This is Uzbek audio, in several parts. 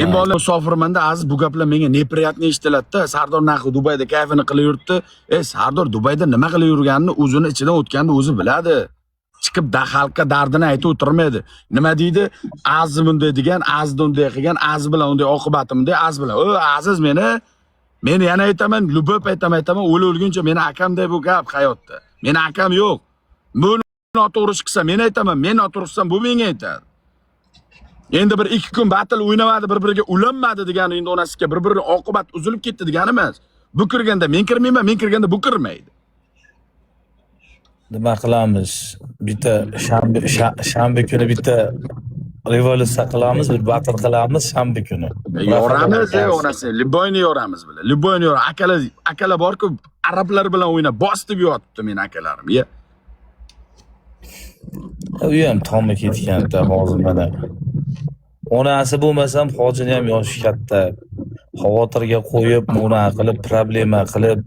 Men bola musofirmanda aziz bu gaplar menga неприятный eshitiladida. Sardor narxi Dubayda kayfini qilib yuribdi. Sardor Dubayda nima qilib yurganini o'zini ichidan o'tganini o'zi biladi. Chiqib xalqqa dardini aytib o'tirmaydi. Nima deydi? Aziz bunday degan, aziz unday qilgan, aziz bilan unday oqibatim bunday, aziz bilan. Aziz meni yana aytaman, lubab aytaman, o'lguncha meni akamday bu gap hayotda. Meni akam yo'q. Bu noto'g'ri chiqsa men aytaman, men noto'g'ri qilsam bu menga aytadi. Endi bir 2 kun battle o'ynamadi, bir-biriga ulanmadi degani endi onasiga bir-birining oqibat uzilib ketdi degani emas. Bu kirganda men kirmayman, men kirganda bu kirmaydi. Nima qilamiz? Bitta shanba kuni bitta revolyutsiya qilamiz, bir battle qilamiz shanba kuni. Yoramiz, onasi, Liboyni yoramiz bilan. Liboyni yor, akalar bor-ku, arablar bilan o'ynab bosib yotibdi men akalarim. U ham tomga ketganda hozir mana. Onasi bo'lmasam, hojini ham yoshi katta. Xavotirga qo'yib, uni qilib, problema qilib,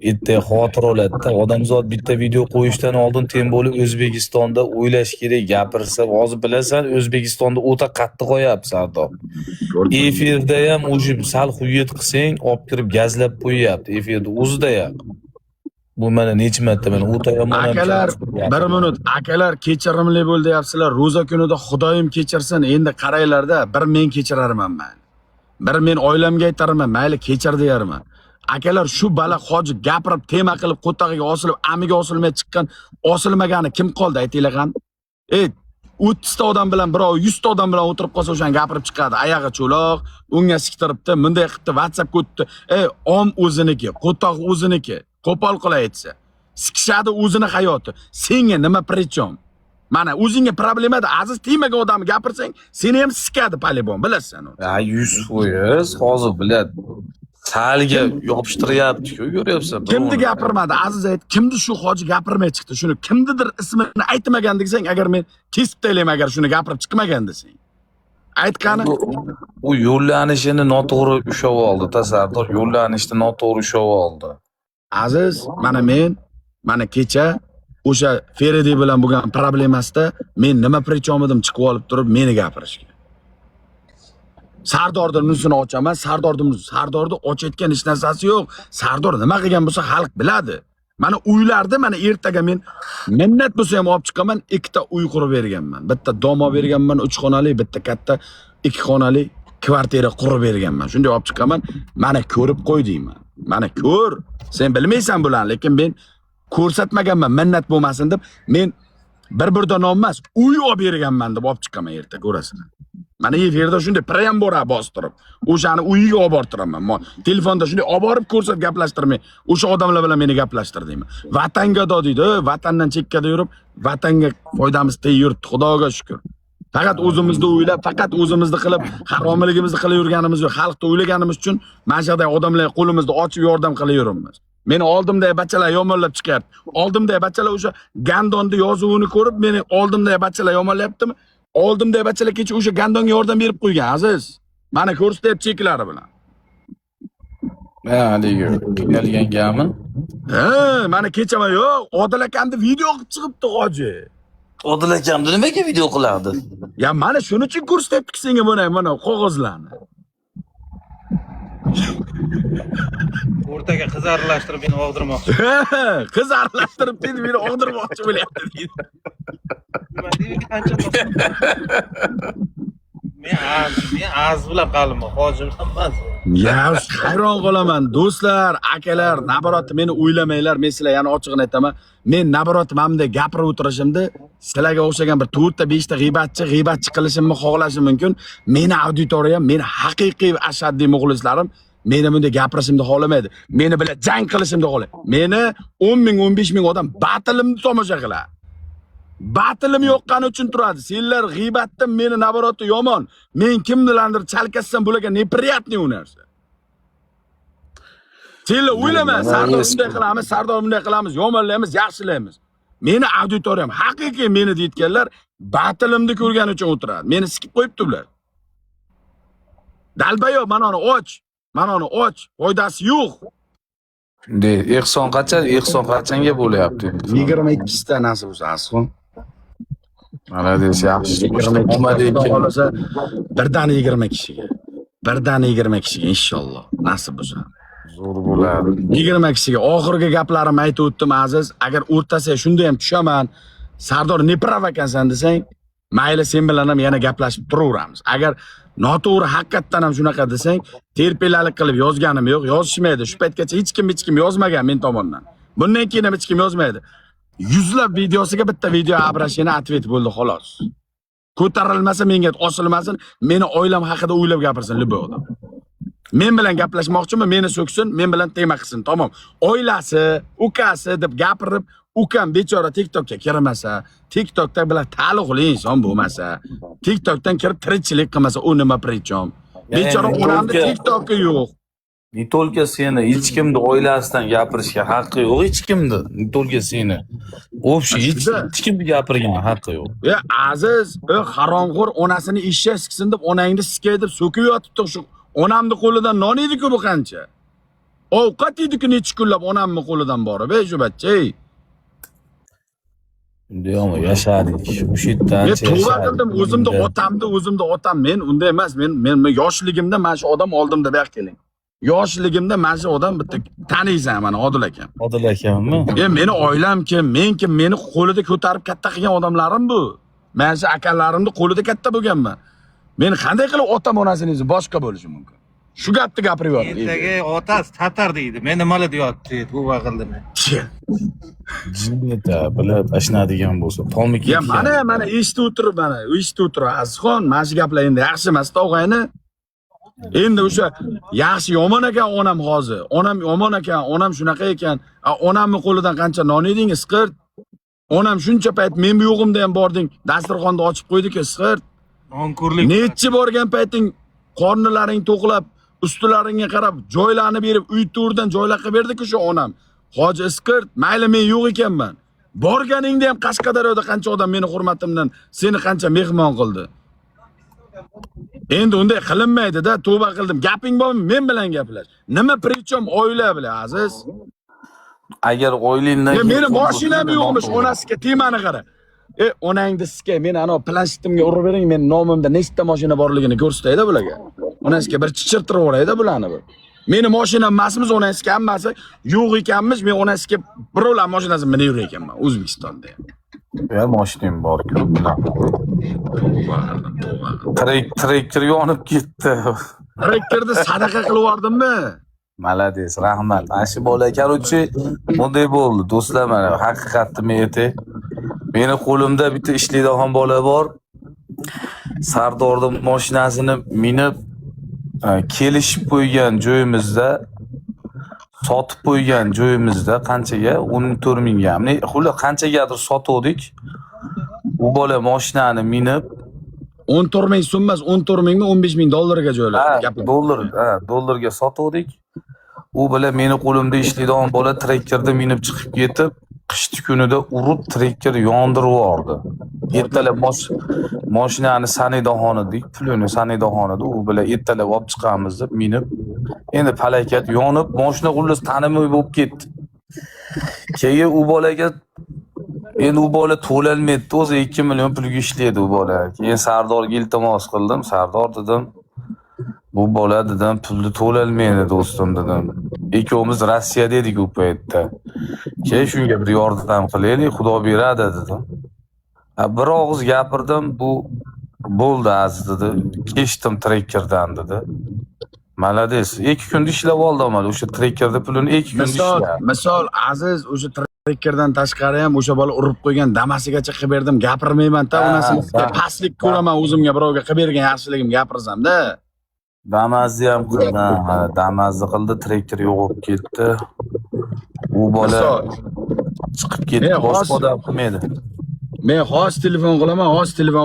bitta xavotir oladi-da. Odamzod bitta video qo'yishdan oldin tem bo'lib O'zbekistonda o'ylash kerak, gapirsa, hozir bilasan, O'zbekistonda o'ta qattiq qo'yapti Sardor. Efirda ham o'sha sal xuyet qilsang, olib kirib gazlab qo'yapti efirda o'zida ham. Bu mana necha marta mana o'ta yomon. Akalar, bir minut, akalar kechirimli bo'l deyapsizlar. Ro'za kunida Xudoyim kechirsin. Endi qaranglarda, bir men kechirarman mayli. Bir men oilamga aytaraman, mayli kechir deyarman. Akalar shu bala hoji gapirib, tema qilib, qo'tag'iga osilib, amiga osilmay chiqqan, osilmagani kim qoldi aytinglar ham? 30 ta odam bilan birov 100 ta odam bilan o'tirib qolsa o'shan gapirib chiqadi. Oyog'i cho'loq, unga siktiribdi, bunday qilibdi, WhatsApp o'tdi. Om o'ziniki, qo'tog' o'ziniki. Qo'pol qilib aytsa, sikishadi o'zini hayoti. Senga nima prichom? Mana o'zingga problemada aziz tiymagan odamni gapirsang, seni ham sikadi palibon, bilasan uni. 100% hozir biladi. Salga yopishtiryapti-ku, ko'ryapsan. Kimni gapirmadi? Aziz ayt, kimni shu hoji gapirmay chiqdi? Shuni kimnidir ismini aytmagan desang, agar men kesib taylayman agar shuni gapirib chiqmagan desang. Aytqani? U yo'llanishini noto'g'ri ushlab oldi, Sardor, yo'llanishni noto'g'ri ushlab oldi. Aziz, mana kecha o'sha Feridi bilan bo'lgan problemasida men nima prichomidim chiqib olib turib meni gapirishga. Sardorning nusini ochaman, Sardorni ochayotgan hech narsasi yo'q. Sardor nima qilgan bo'lsa xalq biladi. Mana uylarda mana ertaga men minnat bo'lsa ham olib chiqaman, 2 ta uy qurib berganman. Bitta domo berganman, 3 xonali, bitta katta 2 xonali kvartira qurib berganman. Shunday olib chiqaman, mana ko'rib qo'y deyman. Mana ko'r. Sen bilmaysan bularni, lekin men ko'rsatmaganman, minnat bo'lmasin deb, men bir non emas, uy olib berganman deb olib chiqaman erta ko'rasizlar. Mana efirda shunday prayam bora bostirib, o'shani uyiga olib bortiraman. Telefonda shunday olib borib ko'rsat gaplashtirmay, o'sha odamlar bilan meni gaplashtir deyman. Vatanga deydi, vatandan chekkada yurib, vatanga foydamiz yuribdi, Xudoga shukr. Faqat o'zimizni o'ylab, faqat o'zimizni qilib, haromligimizni qilib yurganimiz yo'q. Xalqni o'ylaganimiz uchun mana shunday odamlar qo'limizni ochib yordam qilib yuribmiz. Meni oldimdagi bachalar yomonlab chiqyapti. Oldimdagi bachalar o'sha Gandonni yozuvini ko'rib, meni oldimdagi bachalar yomonlayaptimi? Oldimdagi bachalar kecha o'sha Gandonga yordam berib qo'ygan, Aziz. Mana ko'rsatyapti cheklari bilan. Haligi qiynalgan gapmi? Mana kechama yo'q, Odil akamni video qilib chiqibdi hoji. Odil akamni nimaga video qiladi? Ya mana shuning uchun ko'rsatyapti senga mana qog'ozlarni. O'rtaga qiz aralashtirib meni og'dirmoqchi. Qiz aralashtirib meni og'dirmoqchi bo'lyapti deydi. Nima deydi qancha men az bilan qoldim, hojim emas. Ya, hayron qolaman do'stlar, akalar, naborot meni o'ylamanglar, men sizlarga yana ochig'ini aytaman. Men naborot mamda gapirib o'tirishimda sizlarga o'xshagan bir 4 ta 5 ta g'iybatchi qilishimni xohlashim mumkin. Meni auditoriyam, meni haqiqiy ashaddiy muxlislarim meni bunday gapirishimni xohlamaydi. Meni bilan jang qilishimni xohlaydi. Meni 10 ming, 15 ming odam battle'imni tomosha qiladi. Battle'im yoqqani uchun turadi. Senlar g'iybatda meni naborotda yomon. Men kimnilardir chalkassam bo'lagan неприятный u narsa. Senlar o'ylama, Sardor bunday qilamiz, Sardor bunday qilamiz, yomonlaymiz, yaxshilaymiz. Meni auditoriyam haqiqiy meni deyotganlar battle'imni ko'rgani uchun o'tiradi. Meni sikib qo'yibdi ular. Dalbayo, mana uni och, foydasi yo'q. Ehson qachonga bo'lyapti? 22 ta nasib bo'lsa, asxon. Malades, yaxshi. 20 Omad Xudo ekan. xolasa birdaniga 20 kishiga. Birdaniga 20 kishiga inshaalloh nasib bo'lsa. Zo'r bo'ladi. 20 kishiga oxirgi gaplarimni aytib o'tdim Aziz. Agar o'rtasiga shunda ham tushaman, Sardor neprav ekansan desang, mayli sen bilan ham yana gaplashib turaveramiz. Agar noto'g'ri haqiqatdan ham shunaqa desang, terpelalik qilib yozganim yo'q, yozishmaydi. Shu paytgacha hech kim yozmagan men tomondan. Bundan keyin ham hech kim yozmaydi. Yuzlab videosiga bitta video abrashini atvet bo'ldi xolos. Ko'tarilmasa menga osilmasin, meni oilam haqida o'ylab gapirsin libo odam. Men bilan gaplashmoqchimi, meni so'ksin, men bilan tema qilsin, tamom. Oilasi, ukasi deb gapirib, ukam bechora TikTokka kirmasa, TikTokda bilan taalluqli inson bo'lmasa, TikTokdan kirib tirikchilik qilmasa, u nima prichom? Bechora onamda TikTokki yo'q. Ne только seni, hech kimni oilasidan gapirishga haqqi yo'q, hech kimni. Ne только seni. Общий hech kimni gapirgan haqqi yo'q. Aziz, haromxo'r onasini eshak siksin deb onangni sikay deb so'kib yotibdi shu. Onamni qo'lidan non yedi-ku bu qancha. Ovqat yedi-ku necha kunlab onamni qo'lidan borib, shu bachcha. Undaymi yashadik. O'sha yerdan Men tavba qildim, o'zimni otam, men unday emas. Men yoshligimda mana shu odam oldimda bu yoqqa keling. Yoshligimda mana shu odam bitta taniysan mana Odil akam. Odil akammi? Meni oilam kim, men kim, meni qo'lida ko'tarib katta qilgan odamlarim bu. Men shu akalarimni qo'lida katta bo'lganman. Men qanday qilib otam onasini boshqa bo'lishi mumkin? Shu gapni gapirib yotdim. Ertaga otasi tatar deydi. Men nimalar deyapti, bu vaqildim. Jinneta bilib ashnadigan bo'lsa, tomiki. Mana eshitib o'tirib, Azizxon, mana shu gaplar endi yaxshi emas, tog'ayni. Endi o'sha yaxshi yomon ekan onam hozir. Onam yomon ekan, onam shunaqa ekan. Onamni qo'lidan qancha non yedingiz, qirt. Onam shuncha payt men bu yo'g'imda ham bording, dasturxonni ochib qo'ydi-ku, qirt. Nonko'rlik. Nechi borgan payting qornilaring to'qlab, ustularingga qarab, joylarni berib, uy to'rdan joylar qilib berdi-ku shu onam. Hoji Iskirt, mayli men yo'q ekanman. Borganingda ham Qashqadaryoda qancha odam meni hurmatimdan seni qancha mehmon qildi. Endi unday qilinmaydi-da, tavba qildim. Gaping bormi? Men bilan gaplash. Nima prichom oila bilan, Aziz? Agar oilingdan meni mashinam yo'qmish, onasiga temani qara. Onangni sikay, men ana planshetimga urib bering, men nomimda nechta mashina borligini ko'rsatayda bularga. Onasiga bir chichirtirib o'rayda bularni bir. Meni mashinam emasmiz, onasiga hammasi yo'q ekanmiz, men onasiga birovlar mashinasini minib yurar ekanman O'zbekistonda. Ya mashinam bor-ku, bilaman. Trektor yonib ketdi. Trektorni sadaqa qilib yubordimmi? Malades, rahmat. Ashi bola karutchi bunday bo'ldi. Do'stlar, mana haqiqatni men aytay. Meni qo'limda bitta ishlaydigan bola bor. Sardorni mashinasini minib kelishib qo'ygan joyimizda, sotib qo'ygan joyimizda qanchaga? 14 mingga. Xullas qanchagadir sotuvdik. U bola mashinani minib 14 ming so'm emas, 14 mingmi 15 ming dollarga joyladi. Dollarga sotuvdik. U bilan meni qo'limda ishlaydigan bola trektorda minib chiqib ketib, qishti kunida urib trektor yondirib yubordi. Ertalab mashinani sanaydigan edik, pulini sanaydigan edi. U bilan ertalab olib chiqamiz deb minib, endi falokat yonib, mashina xullas tanimay bo'lib ketdi. Keyin u bolaga endi u bola to'lolmaydi, o'zi 2 million pulga ishlaydi u bola. Keyin Sardorga iltimos qildim. Sardor dedim, bu bola dedim pulni to'lolmaydi do'stim dedim. Ikkovimiz Rossiyada edik u paytda. Keyin shunga bir yordam qilaylik, Xudo beradi dedim. Bir og'iz gapirdim, bu bo'ldi aziz dedi. Kechdim trekkerdan dedi. Malades, 2 kunda ishlab oldim mana o'sha trekkerda pulini 2 kunda ishlab. Misol Aziz o'sha trekkerdan tashqari ham o'sha bola urib qo'ygan damasigacha qilib berdim, gapirmayman-da, onasini pastlik ko'raman o'zimga birovga qilib bergan yaxshiligimni gapirsam-da. Damazni ham qildim, damazni qildi, trektor yo'qib ketdi. U bola chiqib ketdi, boshqa odam qilmaydi. Men hozir telefon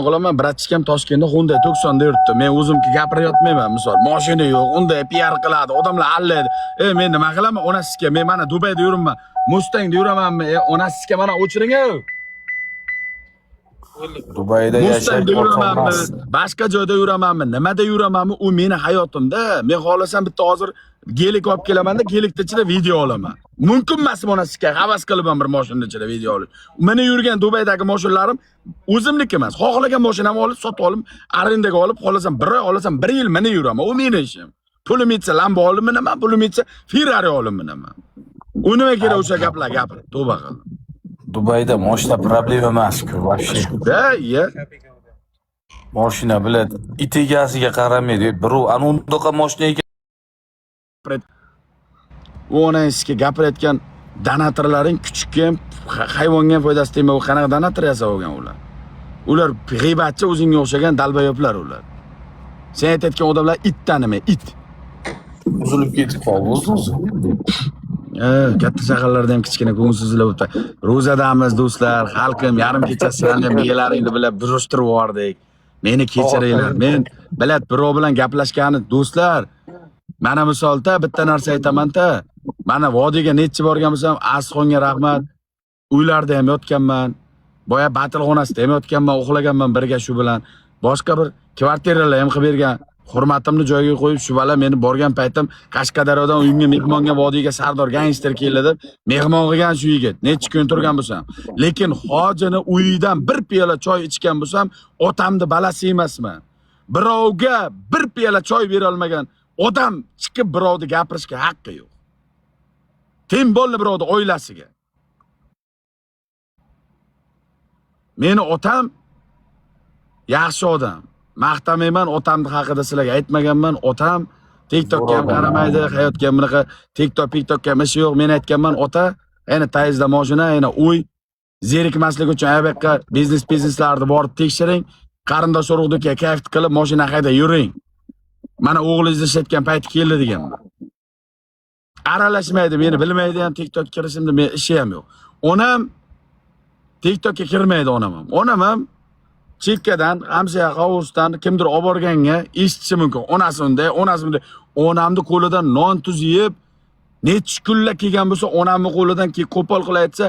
qilaman, bratchikam Toshkentda Hyundai 90 da yuribdi. Men o'zimga gapirayotmayman, misol, mashina yo'q, unday PR qiladi, odamlar allaydi. Men nima qilaman? Onasiga men mana Dubayda yuraman, Mustangda yuramanmi? Onasiga mana o'chiring-a. Dubayda yashayapman. Boshqa joyda yuramanmi? Nimada yuramanmi? U meni hayotimda. Men xohlasam bitta hozir gelik olib kelamanda, gelikni ichida video olaman. Mumkin emas buni sizga havas qilaman bir mashinaning ichida video olish. Meni yurgan Dubaydagi mashinalarim o'zimniki emas. Xohlagan mashinamni olib sotib olib, arendaga olib, xohlasam 1 oy, xohlasam 1 yil meni yuraman. U mening ishim. Pulim yetsa Lambo olib minaman, pulim yetsa Ferrari olib minaman. U nima kerak o'sha gaplar gapir. Tavba qil. Dubayda mashina problema emas-ku, вообще. Ya. Mashina bilan it egasiga qaramaydi. Birov ana undaqa mashina ekan. U onangizga gapirayotgan donatorlaring kuchukka ham, hayvonga ham foydasi tegmay, u qanaqa donator yasab olgan ular. Ular g'iybatchi o'zingga o'xshagan dalbayoblar ular. Sen aytayotgan odamlar it tanimay, it. Uzilib ketib qoldi o'zi. Katta shaharlarda ham kichkina ko'ngilsizlik bo'ldi. Ro'zadamiz do'stlar, xalqim, yarim kechasidan ham miyalaringni bilib burishtirib yubordik. Meni kechiringlar. Men bilad birov bilan gaplashgani do'stlar. Mana misolda bitta narsa aytaman-da. Mana vodiyga necha borgan bo'lsam, Asxonga rahmat. Uylarda ham yotganman. Boya batilxonasida ham yotganman, uxlaganman birga shu bilan. Boshqa bir kvartiralar ham qilib bergan. Hurmatimni joyiga qo'yib, shu bala meni borgan paytim Qashqadaryodan uyimga mehmonga vodiyga Sardor gangster keldi deb mehmon qilgan shu yigit. Necha kun turgan bo'lsam, lekin hojini uyidan bir piyola choy ichgan bo'lsam, otamni balasi emasman. Birovga bir piyola choy bera olmagan odam chiqib birovni gapirishga haqqi yo'q. Tem bo'ldi birovni oilasiga. Meni otam yaxshi odam. Maqtamayman, otamni haqida sizlarga aytmaganman. Otam TikTokka ham qaramaydi, hayotga ham bunaqa TikTokka ham ishi yo'q. Men aytganman, ota, ayni tayizda mashina, ayni uy, zerikmaslik uchun ayaqqa bizneslarni borib tekshiring. Qarindosh urug'diki kayf qilib mashina hayda yuring. Mana o'g'lingiz ishlatgan payti keldi deganman. Aralashmaydi, meni bilmaydi ham TikTok kirishimda men ishi ham yo'q. Onam TikTokka kirmaydi onam ham. Onam ham chekkadan, hamshaya hovuzdan kimdir olib borganga eshitishi mumkin. Onasi unday. Onamni qo'lidan non tuz yeb, necha kunlar kelgan bo'lsa, onamni qo'lidan qo'pol qilib aytsa,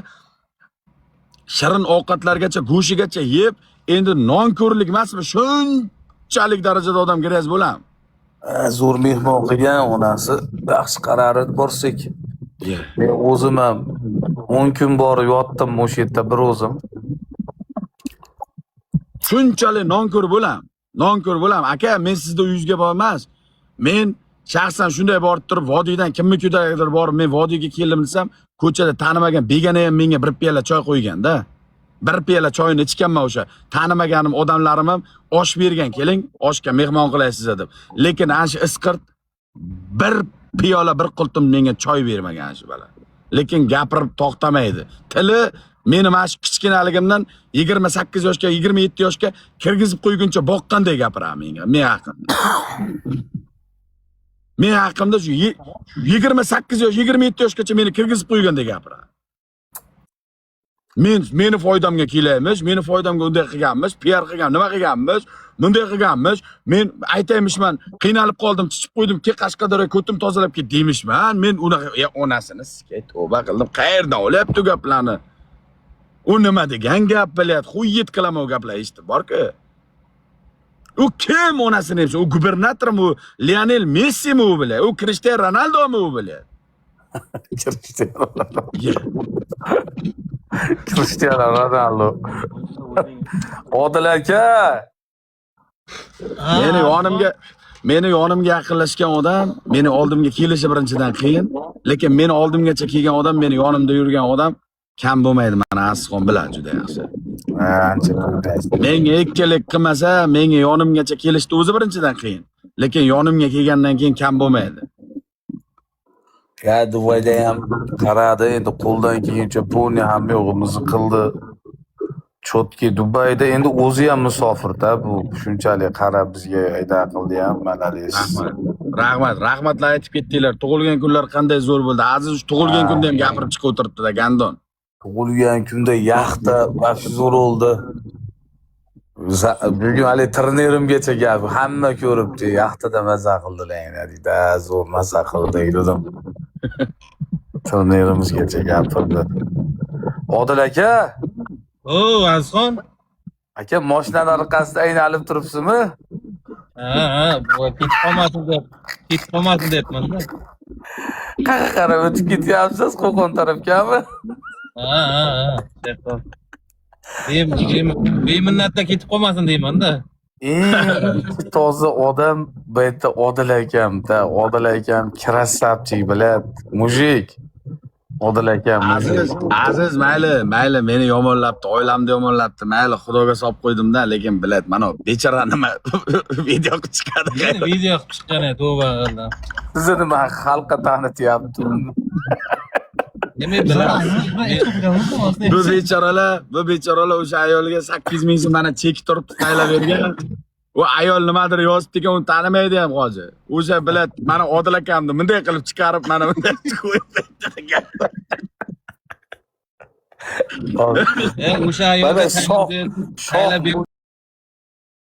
shirin ovqatlargacha, go'shigacha yeb, endi non ko'rlik emasmi? Shunchalik darajada odam g'arez bo'lam. Zo'r mehmon qilgan onasi, yaxshi qarari borsak. Men o'zim ham 10 kun borib yotdim o'sha yerda bir o'zim. Shunchalik nonko'r bo'lam. Aka, men sizda uyingizga bormas. Men shaxsan shunday borib turib, vodiydan kimnikidir borib, men vodiyga keldim desam, ko'chada tanimagan begona ham menga bir piyola choy qo'ygan-da. Bir piyola choyni ichganman o'sha. Tanimaganim odamlarim ham osh bergan, keling, oshga mehmon qilaysiz deb. Lekin ana shu isqirt bir piyola bir qultum menga choy bermagan shu bala. Lekin gapirib to'xtamaydi. Tili meni mana shu kichkinaligimdan 28 yoshga, 27 yoshga kirgizib qo'yguncha boqqanday gapiraman menga. Men haqimda shu 28 yosh, 27 yoshgacha meni kirgizib qo'yganday gapiradi. Meni foydamga kelaymiz, meni foydamga unday qilganmiz, PR qilgan, nima qilganmiz, bunday qilganmiz. Men aytaymishman, qiynalib qoldim, chichib qo'ydim, ke Qashqadaryo ko'tim tozalab ket deymishman. Men unaqa onasini sizga tavba qildim. Qayerdan olyapti gaplarni? U nima degan gap bilyapti? Xuyit qilaman o gaplar eshitib borku. U kim onasini deb? U gubernatormi? U Lionel Messimi u bilan? U Cristiano Ronaldomi u bilan? Cristiano Ronaldo. Odil aka. Meni yonimga yaqinlashgan odam, meni oldimga kelishi birinchidan qiyin, lekin meni oldimgacha kelgan odam, meni yonimda yurgan odam kam bo'lmaydi. Mana Asxon bilan juda yaxshi. Ancha bo'ldi. Menga ikkilik qilmasa, menga yonimgacha kelishni o'zi birinchidan qiyin, lekin yonimga kelgandan keyin kam bo'lmaydi. Ya Dubayda ham qaradi, endi qo'ldan kelgancha pulni ham yo'g'imizni qildi. Chotki Dubayda endi o'zi ham musofirda, bu shunchalik qarab bizga ayta qildi ham, malades. Rahmatlar aytib ketdinglar. Tug'ilgan kunlar qanday zo'r bo'ldi. Aziz tug'ilgan kunda ham gapirib chiqib o'tiribdi-da, Gandon. Tug'ilgan kunda yaxta vaqti zo'r oldi. Bugun hali turnirimgacha gap hamma ko'ribdi. Yaxtada maza qildilar deydi. Zo'r maza qildi dedim. Turnirimizgacha gapirdi. Odil aka. O, Azxon. Aka, mashinaning orqasida aynalib turibsizmi? Bu ketib qolmasin deb, ketib qolmasin debman-da. Qayerga qarab o'tib ketyapsiz? Qo'qon tarafgami? Ha. Beminnatda ketib qolmasin deymanda. Toza odam bu yerda Odil akam-da. Odil akam krasavchik bilad. Mujik. Odil akam. Aziz mayli meni yomonlabdi, oilamni yomonlabdi. Mayli Xudoga solib qo'ydim-da, lekin bilad, mana bechora nima video qilib chiqadi. Meni video qilib chiqqan edi, tavba qildim. Sizni nima xalqqa tanityaptim. Demak bilasiz. Bu bechoralar o'sha ayolga 8 ming so'm mana chek turib tayinlab bergan. U ayol nimadir yozib ekan, uni tanimaydi ham hoji. O'sha bilad, mana Odil akamni bunday qilib chiqarib, mana bunday qo'yib bergan. O'sha ayolga Mana shoh- taylab